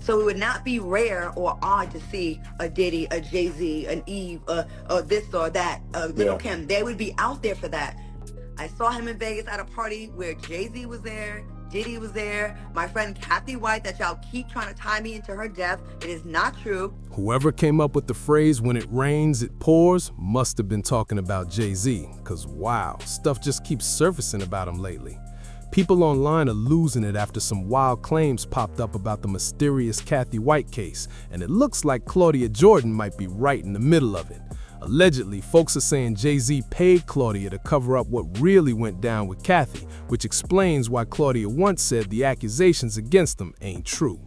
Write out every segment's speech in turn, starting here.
So it would not be rare or odd to see a Diddy, a Jay-Z, an Eve, this or that, Little Kim. They would be out there for that. I saw him in Vegas at a party where Jay-Z was there, Diddy was there, my friend Kathy White, that y'all keep trying to tie me into her death. It is not true. Whoever came up with the phrase, when it rains, it pours, must have been talking about Jay-Z, because wow, stuff just keeps surfacing about him lately. People online are losing it after some wild claims popped up about the mysterious Kathy White case, and it looks like Claudia Jordan might be right in the middle of it. Allegedly, folks are saying Jay-Z paid Claudia to cover up what really went down with Kathy, which explains why Claudia once said the accusations against them ain't true.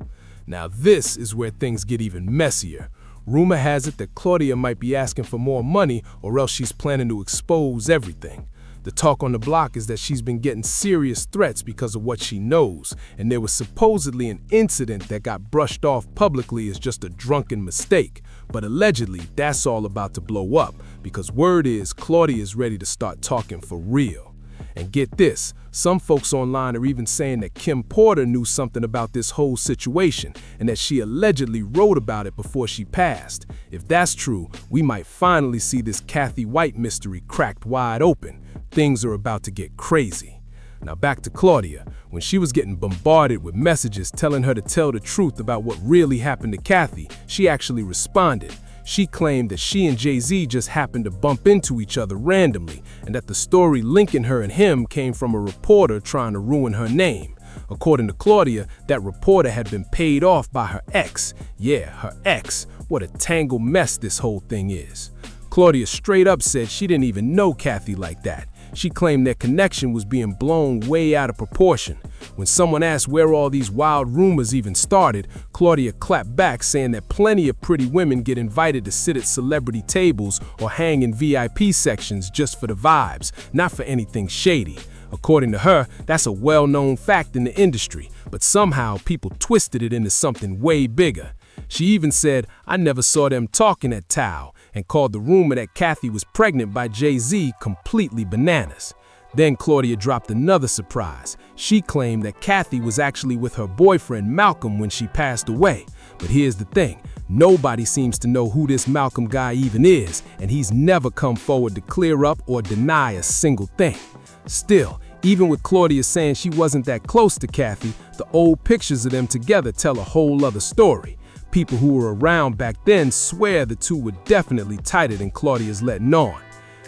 Now this is where things get even messier. Rumor has it that Claudia might be asking for more money, or else she's planning to expose everything. The talk on the block is that she's been getting serious threats because of what she knows, and there was supposedly an incident that got brushed off publicly as just a drunken mistake. But allegedly, that's all about to blow up, because word is Claudia is ready to start talking for real. And get this, some folks online are even saying that Kim Porter knew something about this whole situation, and that she allegedly wrote about it before she passed. If that's true, we might finally see this Kathy White mystery cracked wide open. Things are about to get crazy. Now back to Claudia. When she was getting bombarded with messages telling her to tell the truth about what really happened to Kathy, she actually responded. She claimed that she and Jay-Z just happened to bump into each other randomly, and that the story linking her and him came from a reporter trying to ruin her name. According to Claudia, that reporter had been paid off by her ex. Yeah, her ex. What a tangled mess this whole thing is. Claudia straight up said she didn't even know Kathy like that. She claimed their connection was being blown way out of proportion. When someone asked where all these wild rumors even started, Claudia clapped back, saying that plenty of pretty women get invited to sit at celebrity tables or hang in VIP sections just for the vibes, not for anything shady. According to her, that's a well-known fact in the industry, but somehow people twisted it into something way bigger. She even said, "I never saw them talking at Tao," and called the rumor that Kathy was pregnant by Jay-Z completely bananas. Then Claudia dropped another surprise. She claimed that Kathy was actually with her boyfriend Malcolm when she passed away. But here's the thing, nobody seems to know who this Malcolm guy even is, and he's never come forward to clear up or deny a single thing. Still, even with Claudia saying she wasn't that close to Kathy, the old pictures of them together tell a whole other story. People who were around back then swear the two were definitely tighter than Claudia's letting on.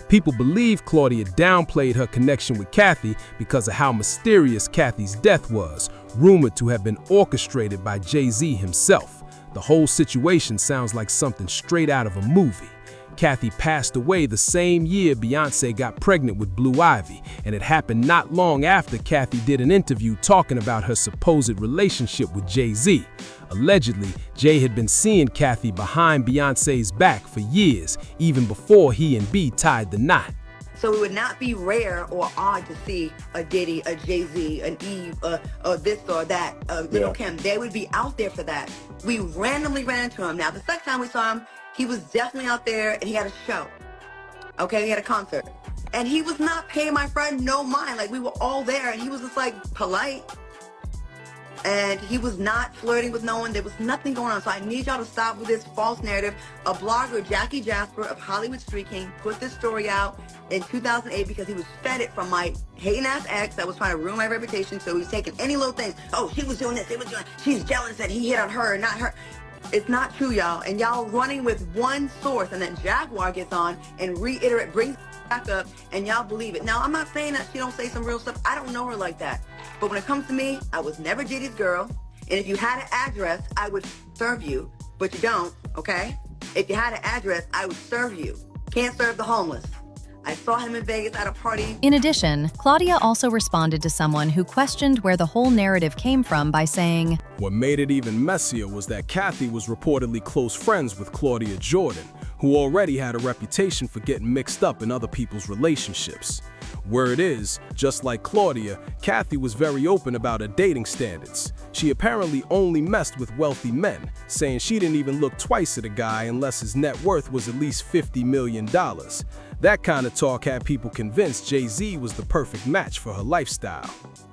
People believe Claudia downplayed her connection with Kathy because of how mysterious Kathy's death was, rumored to have been orchestrated by Jay-Z himself. The whole situation sounds like something straight out of a movie. Kathy passed away the same year Beyoncé got pregnant with Blue Ivy, and it happened not long after Kathy did an interview talking about her supposed relationship with Jay-Z. Allegedly, Jay had been seeing Kathy behind Beyoncé's back for years, even before he and B tied the knot. So it would not be rare or odd to see a Diddy, a Jay-Z, an Eve, this or that, Little Kim. They would be out there for that. We randomly ran into him. Now, the second time we saw him, he was definitely out there and he had a show. Okay, he had a concert. And he was not paying my friend no mind. Like, we were all there and he was just like polite. And he was not flirting with no one. There was nothing going on. So I need y'all to stop with this false narrative. A blogger, Jackie Jasper of Hollywood Street King, put this story out in 2008 because he was fed it from my hating ass ex that was trying to ruin my reputation. So he's taking any little things. Oh, she was doing this, he was doing, she's jealous that he hit on her, not her. It's not true, y'all. And y'all running with one source, and then Jaguar gets on and reiterate, brings back up, and y'all believe it. Now, I'm not saying that she don't say some real stuff. I don't know her like that. But when it comes to me, I was never Diddy's girl. And if you had an address, I would serve you. But you don't, okay? If you had an address, I would serve you. Can't serve the homeless. I saw him in Vegas at a party. In addition, Claudia also responded to someone who questioned where the whole narrative came from by saying, "What made it even messier was that Kathy was reportedly close friends with Claudia Jordan, who already had a reputation for getting mixed up in other people's relationships. Word is, just like Claudia, Kathy was very open about her dating standards. She apparently only messed with wealthy men, saying she didn't even look twice at a guy unless his net worth was at least $50 million. That kind of talk had people convinced Jay-Z was the perfect match for her lifestyle.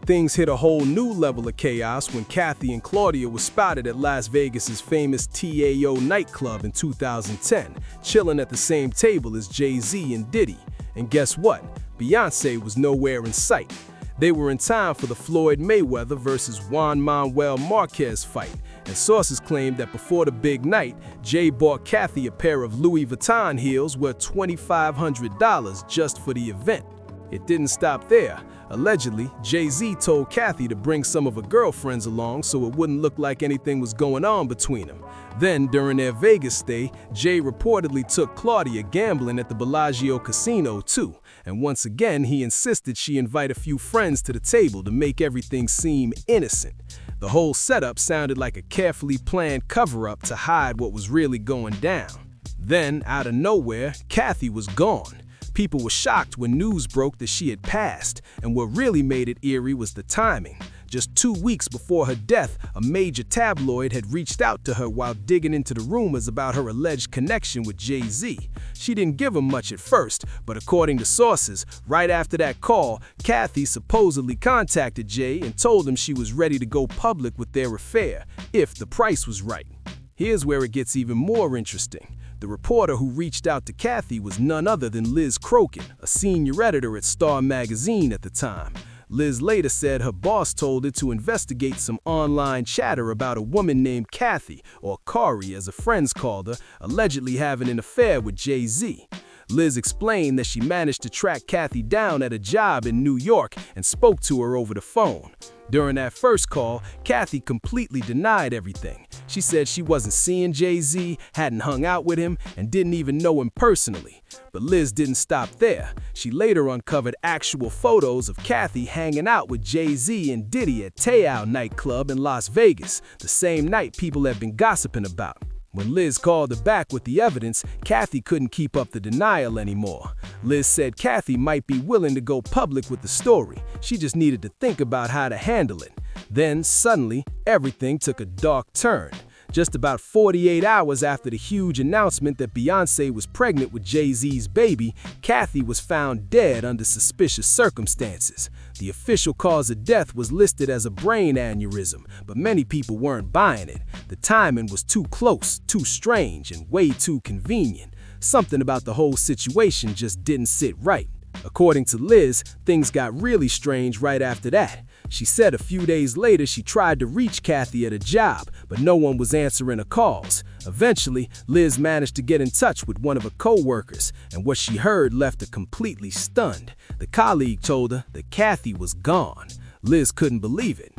Things hit a whole new level of chaos when Kathy and Claudia were spotted at Las Vegas's famous TAO nightclub in 2010, chilling at the same table as Jay-Z and Diddy. And guess what? Beyoncé was nowhere in sight. They were in time for the Floyd Mayweather versus Juan Manuel Marquez fight, and sources claimed that before the big night, Jay bought Kathy a pair of Louis Vuitton heels worth $2,500 just for the event. It didn't stop there. Allegedly, Jay-Z told Kathy to bring some of her girlfriends along so it wouldn't look like anything was going on between them. Then, during their Vegas stay, Jay reportedly took Claudia gambling at the Bellagio Casino too, and once again he insisted she invite a few friends to the table to make everything seem innocent. The whole setup sounded like a carefully planned cover-up to hide what was really going down. Then, out of nowhere, Kathy was gone. People were shocked when news broke that she had passed, and what really made it eerie was the timing. Just 2 weeks before her death, a major tabloid had reached out to her while digging into the rumors about her alleged connection with Jay-Z. She didn't give him much at first, but according to sources, right after that call, Kathy supposedly contacted Jay and told him she was ready to go public with their affair, if the price was right. Here's where it gets even more interesting. The reporter who reached out to Kathy was none other than Liz Crokin, a senior editor at Star magazine at the time. Liz later said her boss told her to investigate some online chatter about a woman named Kathy, or Kari as her friends called her, allegedly having an affair with Jay-Z. Liz explained that she managed to track Kathy down at a job in New York and spoke to her over the phone. During that first call, Kathy completely denied everything. She said she wasn't seeing Jay-Z, hadn't hung out with him, and didn't even know him personally. But Liz didn't stop there. She later uncovered actual photos of Kathy hanging out with Jay-Z and Diddy at TAO nightclub in Las Vegas, the same night people had been gossiping about. When Liz called her back with the evidence, Kathy couldn't keep up the denial anymore. Liz said Kathy might be willing to go public with the story. She just needed to think about how to handle it. Then, suddenly, everything took a dark turn. Just about 48 hours after the huge announcement that Beyoncé was pregnant with Jay-Z's baby, Kathy was found dead under suspicious circumstances. The official cause of death was listed as a brain aneurysm, but many people weren't buying it. The timing was too close, too strange, and way too convenient. Something about the whole situation just didn't sit right. According to Liz, things got really strange right after that. She said a few days later she tried to reach Kathy at a job, but no one was answering her calls. Eventually, Liz managed to get in touch with one of her co-workers, and what she heard left her completely stunned. The colleague told her that Kathy was gone. Liz couldn't believe it.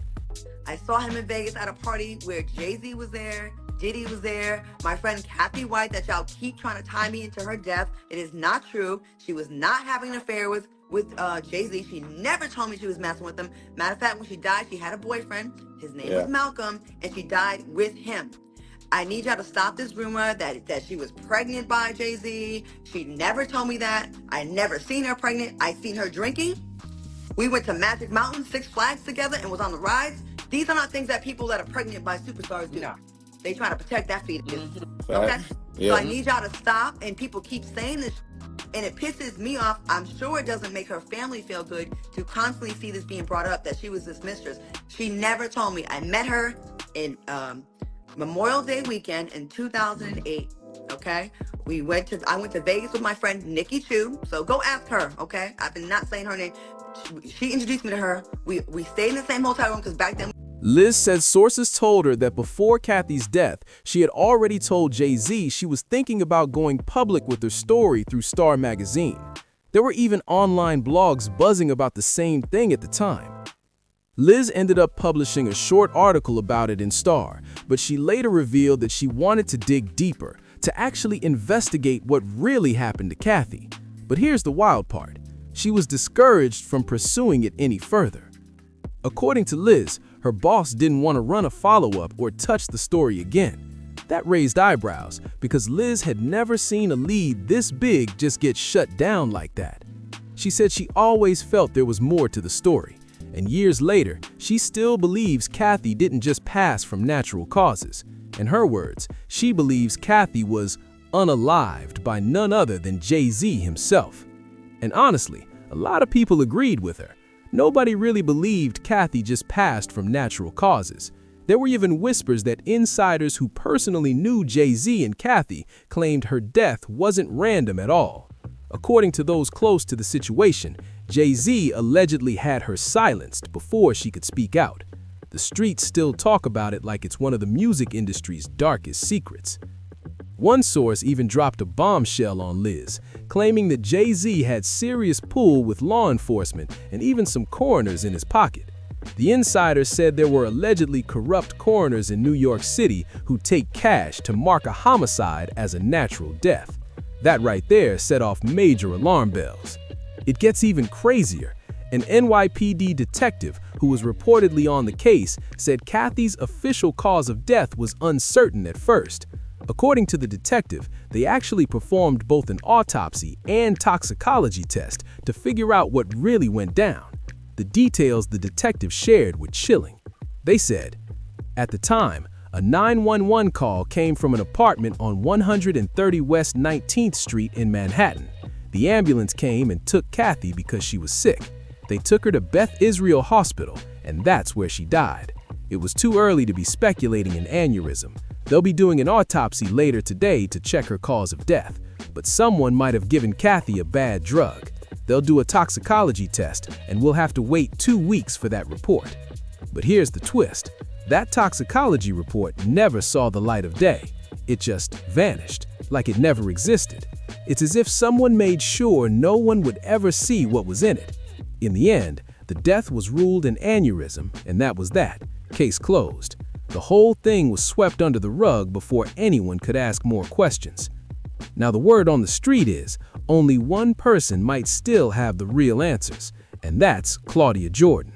I saw him in Vegas at a party where Jay-Z was there, Diddy was there, my friend Kathy White that y'all keep trying to tie me into her death. It is not true. She was not having an affair with Jay-Z. She never told me she was messing with him. Matter of fact, when she died, she had a boyfriend. His name was Malcolm, and she died with him. I need y'all to stop this rumor that she was pregnant by Jay-Z. She never told me that. I never seen her pregnant. I seen her drinking. We went to Magic Mountain, Six Flags together, and was on the rides. These are not things that people that are pregnant by superstars do. No. They try to protect that fetus. Mm-hmm. Okay? Yeah. So I need y'all to stop, and people keep saying this, and it pisses me off. I'm sure it doesn't make her family feel good to constantly see this being brought up, that she was this mistress. She never told me. I met her in Memorial Day weekend in 2008, okay? I went to Vegas with my friend Nikki Chu, so go ask her, okay? I've been not saying her name. She introduced me to her. We stayed in the same hotel room because back then... Liz said sources told her that before Kathy's death, she had already told Jay-Z she was thinking about going public with her story through Star magazine. There were even online blogs buzzing about the same thing at the time. Liz ended up publishing a short article about it in Star, but she later revealed that she wanted to dig deeper, to actually investigate what really happened to Kathy. But here's the wild part. She was discouraged from pursuing it any further. According to Liz, her boss didn't want to run a follow-up or touch the story again. That raised eyebrows because Liz had never seen a lead this big just get shut down like that. She said she always felt there was more to the story, and years later, she still believes Kathy didn't just pass from natural causes. In her words, she believes Kathy was unalived by none other than Jay-Z himself. And honestly, a lot of people agreed with her. Nobody really believed Kathy just passed from natural causes. There were even whispers that insiders who personally knew Jay-Z and Kathy claimed her death wasn't random at all. According to those close to the situation, Jay-Z allegedly had her silenced before she could speak out. The streets still talk about it like it's one of the music industry's darkest secrets. One source even dropped a bombshell on Liz, claiming that Jay-Z had serious pull with law enforcement and even some coroners in his pocket. The insider said there were allegedly corrupt coroners in New York City who take cash to mark a homicide as a natural death. That right there set off major alarm bells. It gets even crazier. An NYPD detective who was reportedly on the case said Kathy's official cause of death was uncertain at first. According to the detective, they actually performed both an autopsy and toxicology test to figure out what really went down. The details the detective shared were chilling. They said, at the time, a 911 call came from an apartment on 130 West 19th Street in Manhattan. The ambulance came and took Kathy because she was sick. They took her to Beth Israel Hospital, and that's where she died. It was too early to be speculating an aneurysm. They'll be doing an autopsy later today to check her cause of death, but someone might have given Kathy a bad drug. They'll do a toxicology test, and we'll have to wait 2 weeks for that report. But here's the twist. That toxicology report never saw the light of day. It just vanished, like it never existed. It's as if someone made sure no one would ever see what was in it. In the end, the death was ruled an aneurysm, and that was that. Case closed. The whole thing was swept under the rug before anyone could ask more questions. Now the word on the street is, only one person might still have the real answers, and that's Claudia Jordan.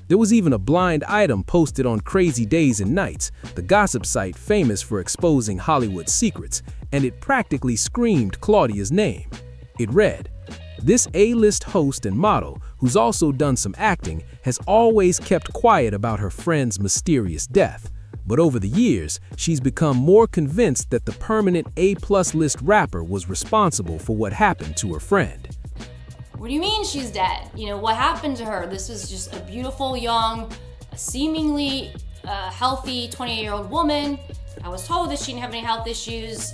There was even a blind item posted on Crazy Days and Nights, the gossip site famous for exposing Hollywood secrets, and it practically screamed Claudia's name. It read, "This A-list host and model, who's also done some acting, has always kept quiet about her friend's mysterious death. But over the years, she's become more convinced that the permanent A-plus list rapper was responsible for what happened to her friend." What do you mean she's dead? What happened to her? This was just a beautiful, young, seemingly healthy 28-year-old woman. I was told that she didn't have any health issues,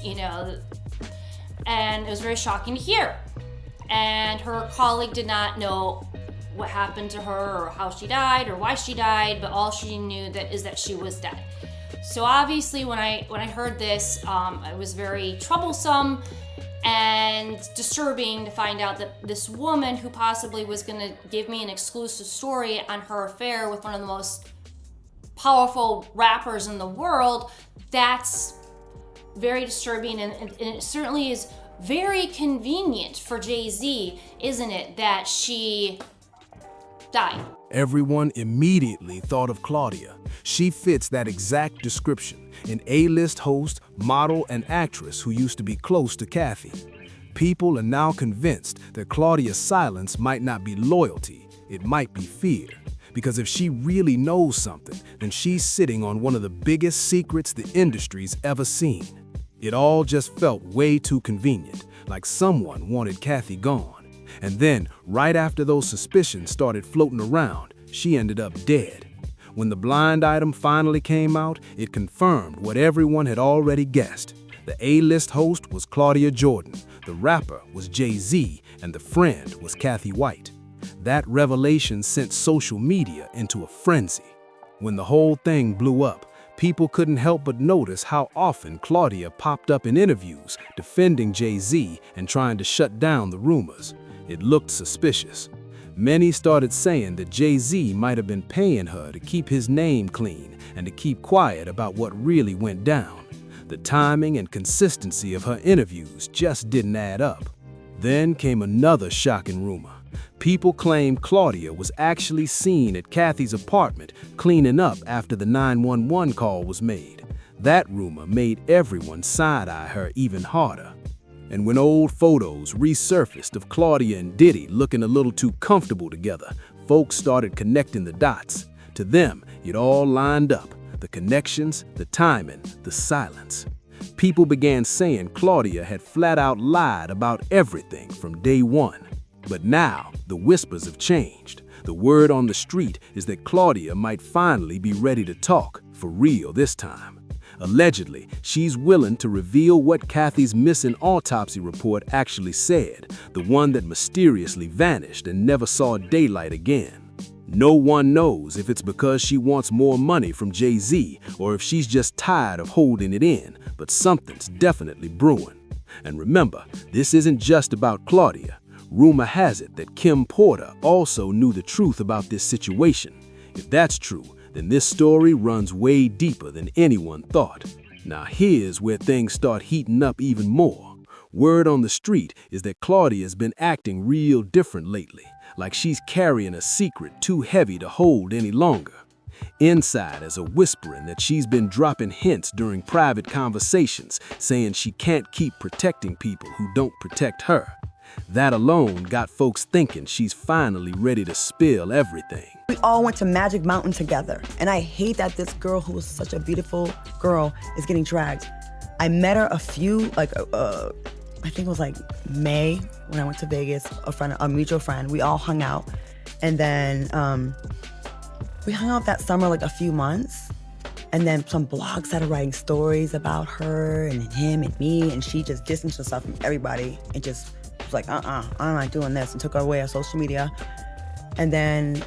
and it was very shocking to hear. And her colleague did not know what happened to her or how she died or why she died, but all she knew is that she was dead. So obviously when I heard this, it was very troublesome and disturbing to find out that this woman who possibly was going to give me an exclusive story on her affair with one of the most powerful rappers in the world, that's very disturbing, and it certainly is very convenient for Jay-Z, isn't it, that she died? Everyone immediately thought of Claudia. She fits that exact description, an A-list host, model, and actress who used to be close to Kathy. People are now convinced that Claudia's silence might not be loyalty, it might be fear. Because if she really knows something, then she's sitting on one of the biggest secrets the industry's ever seen. It all just felt way too convenient, like someone wanted Kathy gone. And then, right after those suspicions started floating around, she ended up dead. When the blind item finally came out, it confirmed what everyone had already guessed. The A-list host was Claudia Jordan, the rapper was Jay-Z, and the friend was Kathy White. That revelation sent social media into a frenzy. When the whole thing blew up, people couldn't help but notice how often Claudia popped up in interviews defending Jay-Z and trying to shut down the rumors. It looked suspicious. Many started saying that Jay-Z might have been paying her to keep his name clean and to keep quiet about what really went down. The timing and consistency of her interviews just didn't add up. Then came another shocking rumor. People claimed Claudia was actually seen at Kathy's apartment cleaning up after the 911 call was made. That rumor made everyone side-eye her even harder. And when old photos resurfaced of Claudia and Diddy looking a little too comfortable together, folks started connecting the dots. To them, it all lined up. The connections, the timing, the silence. People began saying Claudia had flat out lied about everything from day one. But now, the whispers have changed. The word on the street is that Claudia might finally be ready to talk, for real this time. Allegedly, she's willing to reveal what Kathy's missing autopsy report actually said, the one that mysteriously vanished and never saw daylight again. No one knows if it's because she wants more money from Jay-Z or if she's just tired of holding it in, but something's definitely brewing. And remember, this isn't just about Claudia. Rumor has it that Kim Porter also knew the truth about this situation. If that's true, then this story runs way deeper than anyone thought. Now here's where things start heating up even more. Word on the street is that Claudia's been acting real different lately, like she's carrying a secret too heavy to hold any longer. Insiders are whispering that she's been dropping hints during private conversations, saying she can't keep protecting people who don't protect her. That alone got folks thinking she's finally ready to spill everything. We all went to Magic Mountain together, and I hate that this girl who was such a beautiful girl is getting dragged. I met her I think it was like May when I went to Vegas, a mutual friend. We all hung out, and then we hung out that summer like a few months, and then some blogs started writing stories about her and him and me, and she just distanced herself from everybody and just was like, I'm not doing this, and took her away on social media. And then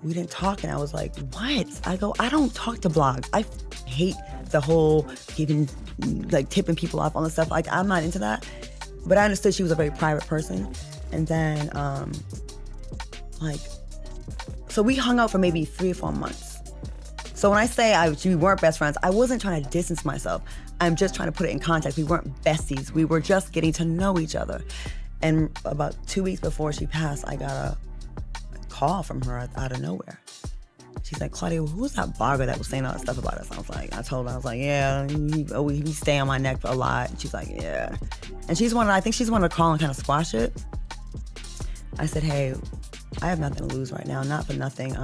we didn't talk, and I was like, what? I don't talk to blogs. I hate the whole even like tipping people off on the stuff. Like, I'm not into that. But I understood she was a very private person. And then, so we hung out for maybe 3 or 4 months. So when I say we weren't best friends, I wasn't trying to distance myself. I'm just trying to put it in context. We weren't besties. We were just getting to know each other. And about 2 weeks before she passed, I got a call from her out of nowhere. She's like, Claudia, who's that blogger that was saying all that stuff about us? I told her, I was like, yeah, he stay on my neck a lot. And she's like, yeah. And I think she's wanted to call and kind of squash it. I said, hey, I have nothing to lose right now, not for nothing.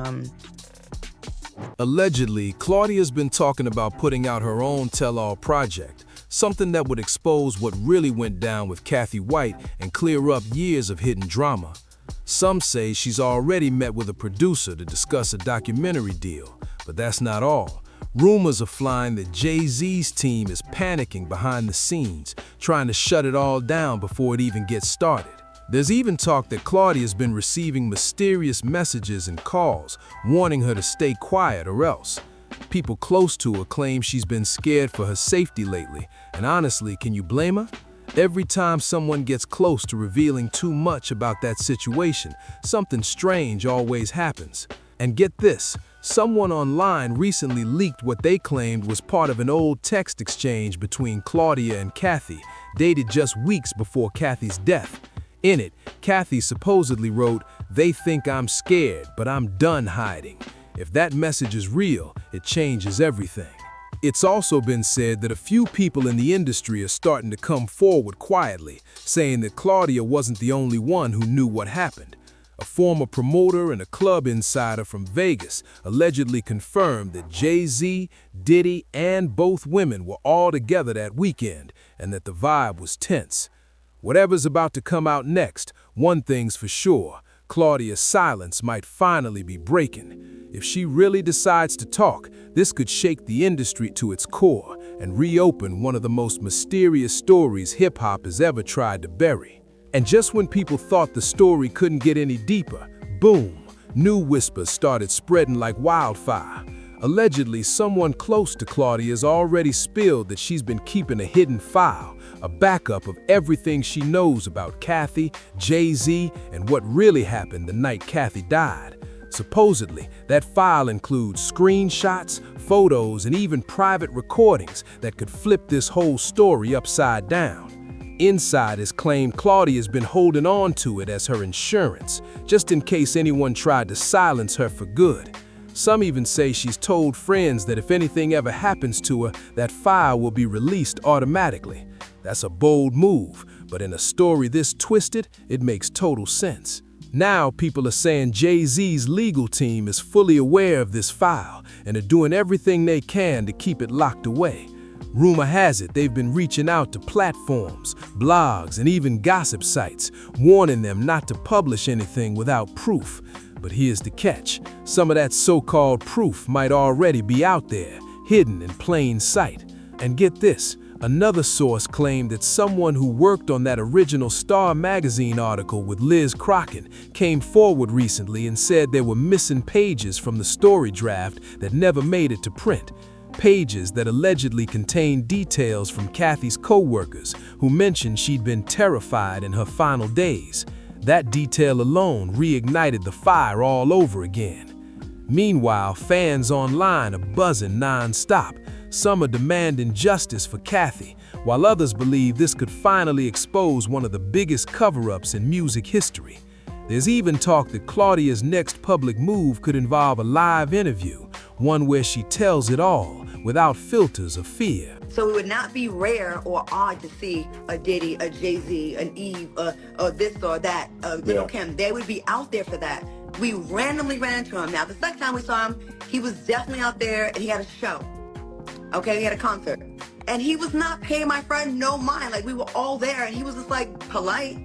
Allegedly, Claudia's been talking about putting out her own tell-all project, something that would expose what really went down with Kathy White and clear up years of hidden drama. Some say she's already met with a producer to discuss a documentary deal, but that's not all. Rumors are flying that Jay-Z's team is panicking behind the scenes, trying to shut it all down before it even gets started. There's even talk that Claudia's been receiving mysterious messages and calls, warning her to stay quiet or else. People close to her claim she's been scared for her safety lately, and honestly, can you blame her? Every time someone gets close to revealing too much about that situation, something strange always happens. And get this, someone online recently leaked what they claimed was part of an old text exchange between Claudia and Kathy, dated just weeks before Kathy's death. In it, Kathy supposedly wrote, "They think I'm scared, but I'm done hiding." If that message is real, it changes everything. It's also been said that a few people in the industry are starting to come forward quietly, saying that Claudia wasn't the only one who knew what happened. A former promoter and a club insider from Vegas allegedly confirmed that Jay-Z, Diddy, and both women were all together that weekend, and that the vibe was tense. Whatever's about to come out next, one thing's for sure, Claudia's silence might finally be breaking. If she really decides to talk, this could shake the industry to its core and reopen one of the most mysterious stories hip-hop has ever tried to bury. And just when people thought the story couldn't get any deeper, boom, new whispers started spreading like wildfire. Allegedly, someone close to Claudia has already spilled that she's been keeping a hidden file, a backup of everything she knows about Kathy, Jay-Z, and what really happened the night Kathy died. Supposedly, that file includes screenshots, photos, and even private recordings that could flip this whole story upside down. Insiders claim Claudia's been holding on to it as her insurance, just in case anyone tried to silence her for good. Some even say she's told friends that if anything ever happens to her, that file will be released automatically. That's a bold move, but in a story this twisted, it makes total sense. Now people are saying Jay-Z's legal team is fully aware of this file and are doing everything they can to keep it locked away. Rumor has it they've been reaching out to platforms, blogs, and even gossip sites, warning them not to publish anything without proof. But here's the catch. Some of that so-called proof might already be out there, hidden in plain sight. And get this, another source claimed that someone who worked on that original Star magazine article with Liz Crocken came forward recently and said there were missing pages from the story draft that never made it to print. Pages that allegedly contained details from Kathy's co-workers who mentioned she'd been terrified in her final days. That detail alone reignited the fire all over again. Meanwhile, fans online are buzzing non-stop. Some are demanding justice for Kathy, while others believe this could finally expose one of the biggest cover-ups in music history. There's even talk that Claudia's next public move could involve a live interview, one where she tells it all, without filters of fear. So it would not be rare or odd to see a Diddy, a Jay-Z, an Eve, this or that, Little Kim. They would be out there for that. We randomly ran into him. Now, the second time we saw him, he was definitely out there and he had a show. Okay, he had a concert. And he was not paying my friend no mind. Like, we were all there and he was just like polite.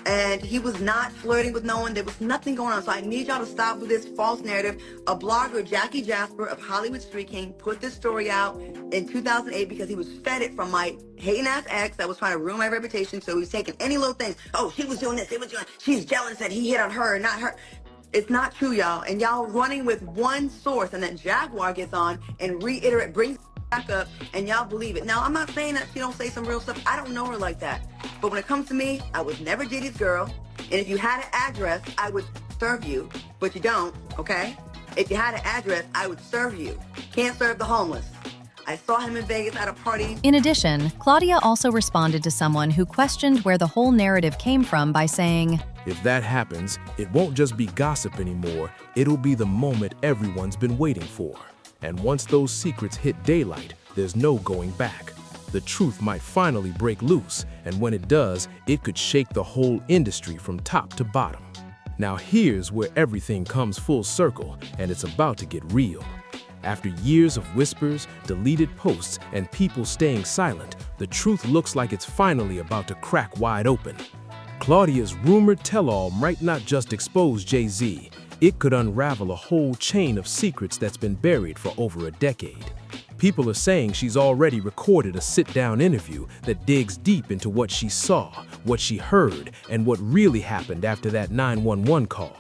And he was not flirting with no one. There was nothing going on. So I need y'all to stop with this false narrative. A blogger, Jackie Jasper of Hollywood Street King, put this story out in 2008 because he was fed it from my hating ass ex that was trying to ruin my reputation. So he was taking any little things. Oh, she was doing this, he was doing. She's jealous that he hit on her, not her. It's not true, y'all. And y'all running with one source, and then Jaguar gets on and brings back up, and y'all believe it. Now, I'm not saying that she don't say some real stuff. I don't know her like that. But when it comes to me, I was never Diddy's girl. And if you had an address, I would serve you. But you don't, okay? If you had an address, I would serve you. Can't serve the homeless. I saw him in Vegas at a party. In addition, Claudia also responded to someone who questioned where the whole narrative came from by saying, If that happens, it won't just be gossip anymore, it'll be the moment everyone's been waiting for. And once those secrets hit daylight, there's no going back. The truth might finally break loose, and when it does, it could shake the whole industry from top to bottom. Now here's where everything comes full circle, and it's about to get real. After years of whispers, deleted posts, and people staying silent, the truth looks like it's finally about to crack wide open. Claudia's rumored tell-all might not just expose Jay-Z, it could unravel a whole chain of secrets that's been buried for over a decade. People are saying she's already recorded a sit-down interview that digs deep into what she saw, what she heard, and what really happened after that 911 call.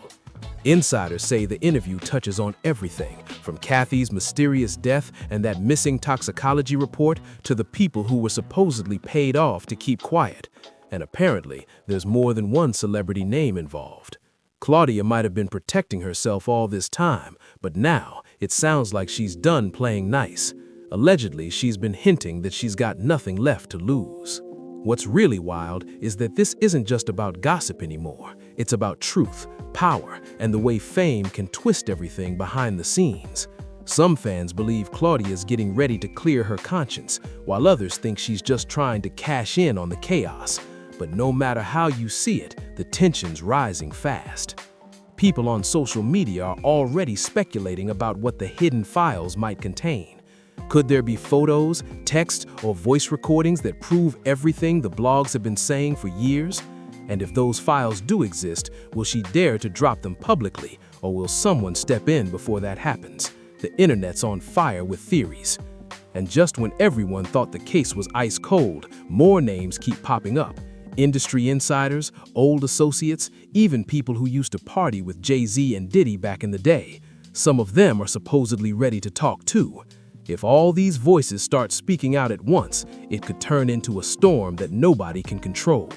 Insiders say the interview touches on everything, from Kathy's mysterious death and that missing toxicology report to the people who were supposedly paid off to keep quiet. And apparently, there's more than one celebrity name involved. Claudia might have been protecting herself all this time, but now it sounds like she's done playing nice. Allegedly, she's been hinting that she's got nothing left to lose. What's really wild is that this isn't just about gossip anymore. It's about truth, power, and the way fame can twist everything behind the scenes. Some fans believe Claudia's getting ready to clear her conscience, while others think she's just trying to cash in on the chaos. But no matter how you see it, the tension's rising fast. People on social media are already speculating about what the hidden files might contain. Could there be photos, text, or voice recordings that prove everything the blogs have been saying for years? And if those files do exist, will she dare to drop them publicly, or will someone step in before that happens? The internet's on fire with theories. And just when everyone thought the case was ice cold, more names keep popping up. Industry insiders, old associates, even people who used to party with Jay-Z and Diddy back in the day. Some of them are supposedly ready to talk too. If all these voices start speaking out at once, it could turn into a storm that nobody can control.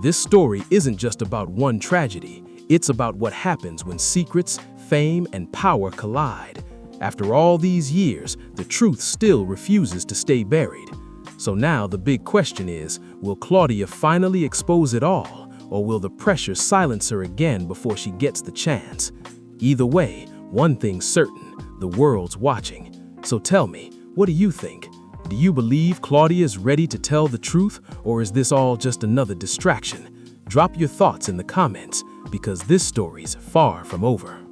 This story isn't just about one tragedy, it's about what happens when secrets, fame, and power collide. After all these years, the truth still refuses to stay buried. So now the big question is, will Claudia finally expose it all, or will the pressure silence her again before she gets the chance? Either way, one thing's certain, the world's watching. So tell me, what do you think? Do you believe Claudia is ready to tell the truth, or is this all just another distraction? Drop your thoughts in the comments, because this story's far from over.